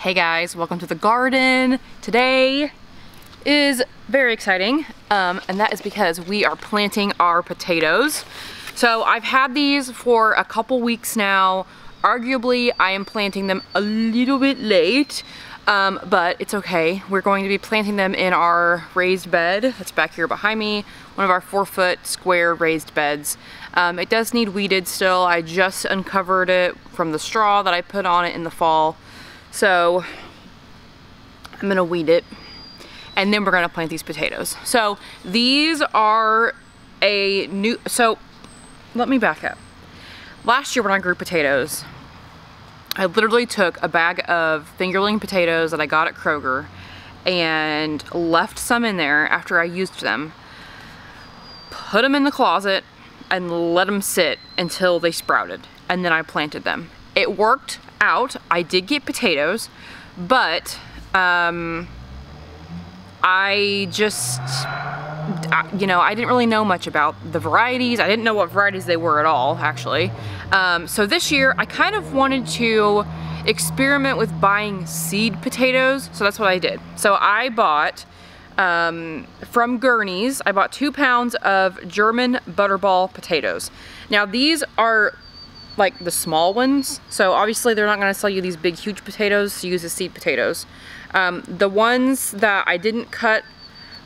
Hey guys, welcome to the garden. Today is very exciting, and that is because we are planting our potatoes. So I've had these for a couple weeks now. Arguably, I am planting them a little bit late, but it's okay. We're going to be planting them in our raised bed that's back here behind me, one of our 4-foot square raised beds. It does need weeded still. I just uncovered it from the straw that I put on it in the fall. So I'm gonna weed it and then we're gonna plant these potatoes. So these are so let me back up. Last year when I grew potatoes, I literally took a bag of fingerling potatoes that I got at Kroger and left some in there after I used them, put them in the closet and let them sit until they sprouted, and then I planted them. It worked out. I did get potatoes, but I didn't really know much about the varieties. I didn't know what varieties they were at all, actually. So this year I kind of wanted to experiment with buying seed potatoes, so that's what I did. So I bought from Gurney's, I bought 2 pounds of German Butterball potatoes. Now these are like the small ones, so obviously they're not going to sell you these big huge potatoes to use as seed potatoes. The ones that I didn't cut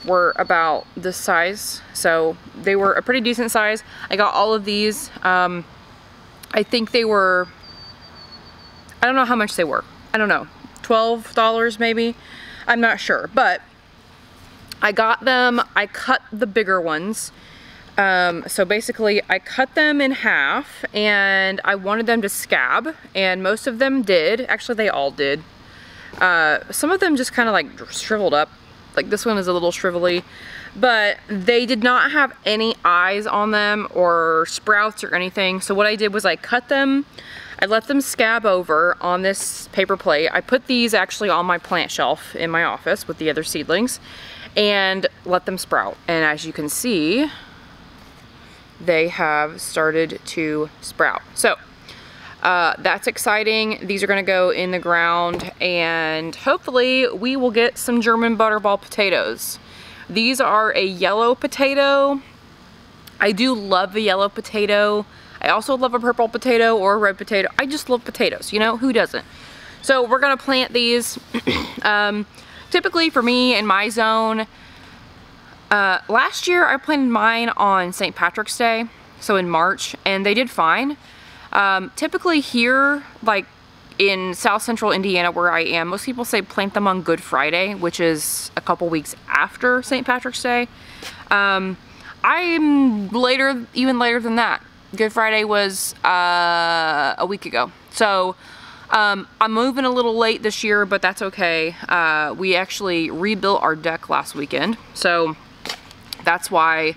were about this size, so they were a pretty decent size. I got all of these. I think they were, I don't know how much they were, I don't know, $12 maybe, I'm not sure, but I got them. I cut the bigger ones. So basically I cut them in half and I wanted them to scab, and most of them did. Actually, they all did. Some of them just kind of like shriveled up. Like this one is a little shrivelly, but they did not have any eyes on them or sprouts or anything. So what I did was I cut them, I let them scab over on this paper plate. I put these actually on my plant shelf in my office with the other seedlings and let them sprout. And as you can see, they have started to sprout. So that's exciting. These are gonna go in the ground and hopefully we will get some German Butterball potatoes. These are a yellow potato. I do love a yellow potato. I also love a purple potato or a red potato. I just love potatoes, you know, who doesn't? So we're gonna plant these. Typically for me in my zone, last year I planted mine on St. Patrick's Day, so in March, and they did fine. Typically here, like in South Central Indiana where I am, most people say plant them on Good Friday, which is a couple weeks after St. Patrick's Day. I'm later, even later than that. Good Friday was a week ago. So I'm moving a little late this year, but that's okay. We actually rebuilt our deck last weekend, so that's why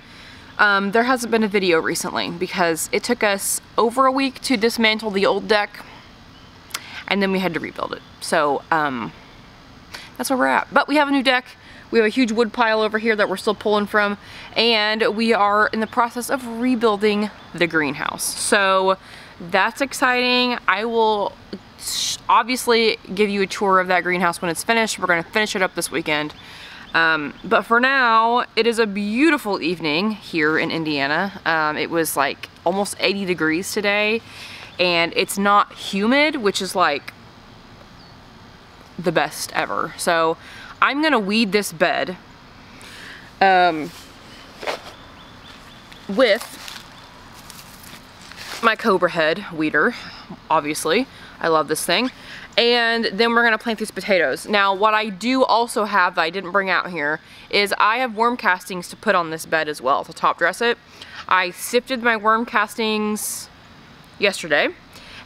there hasn't been a video recently, because it took us over a week to dismantle the old deck and then we had to rebuild it. So that's where we're at. But we have a new deck. We have a huge wood pile over here that we're still pulling from, and we are in the process of rebuilding the greenhouse. So that's exciting. I will obviously give you a tour of that greenhouse when it's finished. We're gonna finish it up this weekend. But for now, it is a beautiful evening here in Indiana. It was like almost 80 degrees today, and it's not humid, which is like the best ever. So I'm gonna weed this bed with my Cobra Head weeder, obviously. I love this thing. And then we're gonna plant these potatoes. Now, what I do also have that I didn't bring out here is I have worm castings to put on this bed as well to top dress it. I sifted my worm castings yesterday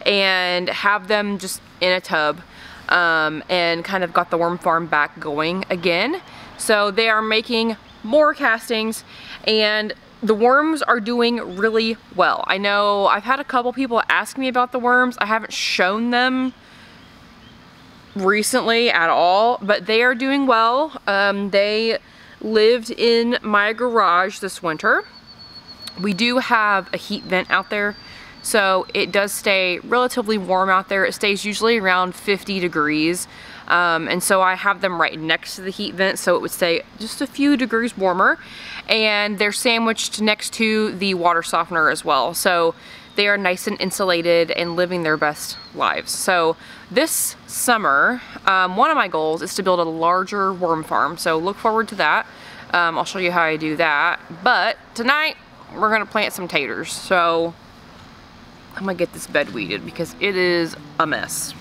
and have them just in a tub, and kind of got the worm farm back going again. So they are making more castings and the worms are doing really well. I know I've had a couple people ask me about the worms. I haven't shown them recently at all, but they are doing well. They lived in my garage this winter. We do have a heat vent out there, so it does stay relatively warm out there. It stays usually around 50 degrees. And so I have them right next to the heat vent, so it would stay just a few degrees warmer. And they're sandwiched next to the water softener as well. So they are nice and insulated and living their best lives. So this summer, one of my goals is to build a larger worm farm. So look forward to that. I'll show you how I do that. But tonight, we're gonna plant some taters. So I'm gonna get this bed weeded because it is a mess.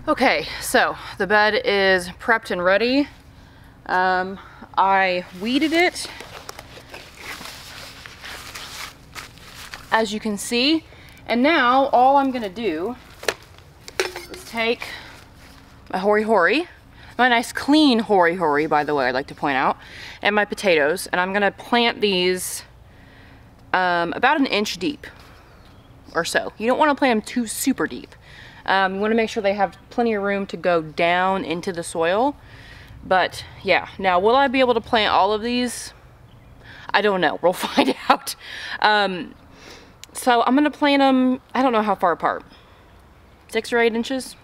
Okay, so the bed is prepped and ready. I weeded it, as you can see, and now all I'm gonna do is take my hori-hori, my nice clean hori-hori, by the way, I'd like to point out, and my potatoes, and I'm gonna plant these about an inch deep or so. You don't want to plant them too super deep. You want to make sure they have plenty of room to go down into the soil. But yeah, now will I be able to plant all of these? I don't know. We'll find out. So I'm going to plant them, I don't know how far apart. 6 or 8 inches?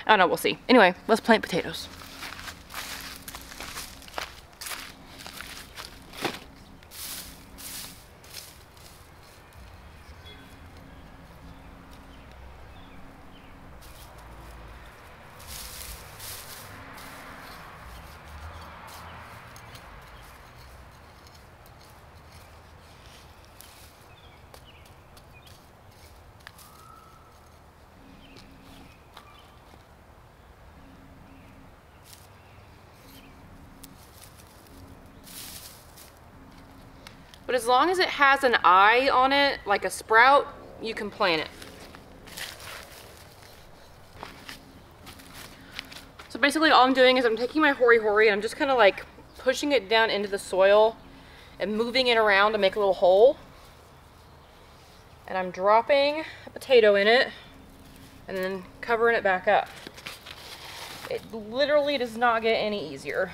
I don't know, we'll see. Anyway, let's plant potatoes. But as long as it has an eye on it, like a sprout, you can plant it. So basically all I'm doing is I'm taking my hori-hori and I'm just kind of like pushing it down into the soil and moving it around to make a little hole. And I'm dropping a potato in it and then covering it back up. It literally does not get any easier.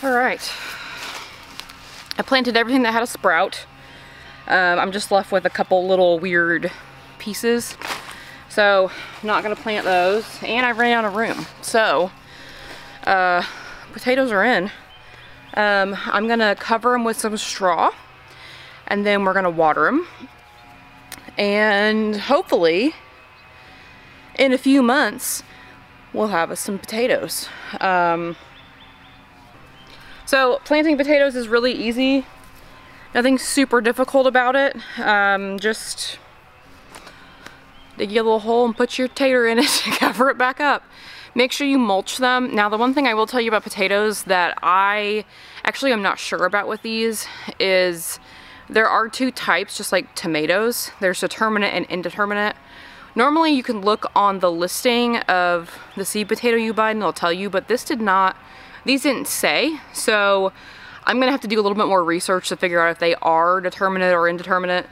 All right, I planted everything that had a sprout. I'm just left with a couple little weird pieces. So I'm not gonna plant those. And I ran out of room. So potatoes are in. I'm gonna cover them with some straw, and then we're gonna water them. And hopefully in a few months we'll have us some potatoes. So planting potatoes is really easy. Nothing super difficult about it. Just dig you a little hole and put your tater in it to cover it back up. Make sure you mulch them. Now, the one thing I will tell you about potatoes that I actually am not sure about with these is there are two types, just like tomatoes. There's determinate and indeterminate. Normally you can look on the listing of the seed potato you buy and they'll tell you, but these didn't say. So I'm gonna have to do a little bit more research to figure out if they are determinate or indeterminate.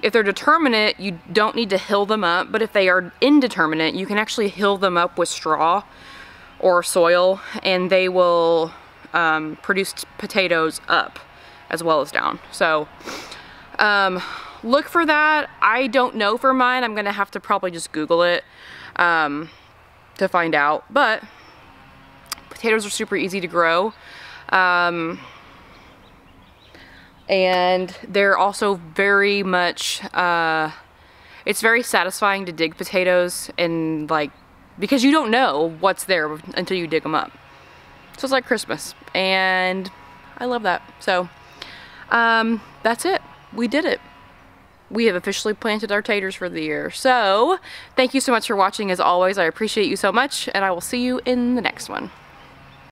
If they're determinate, you don't need to hill them up, but if they are indeterminate, you can actually hill them up with straw or soil, and they will produce potatoes up as well as down. So look for that. I don't know for mine. I'm gonna have to probably just Google it to find out, but potatoes are super easy to grow. And they're also very much, it's very satisfying to dig potatoes, and like, because you don't know what's there until you dig them up. So it's like Christmas, and I love that. So that's it. We did it. We have officially planted our taters for the year. So thank you so much for watching. As always, I appreciate you so much, and I will see you in the next one.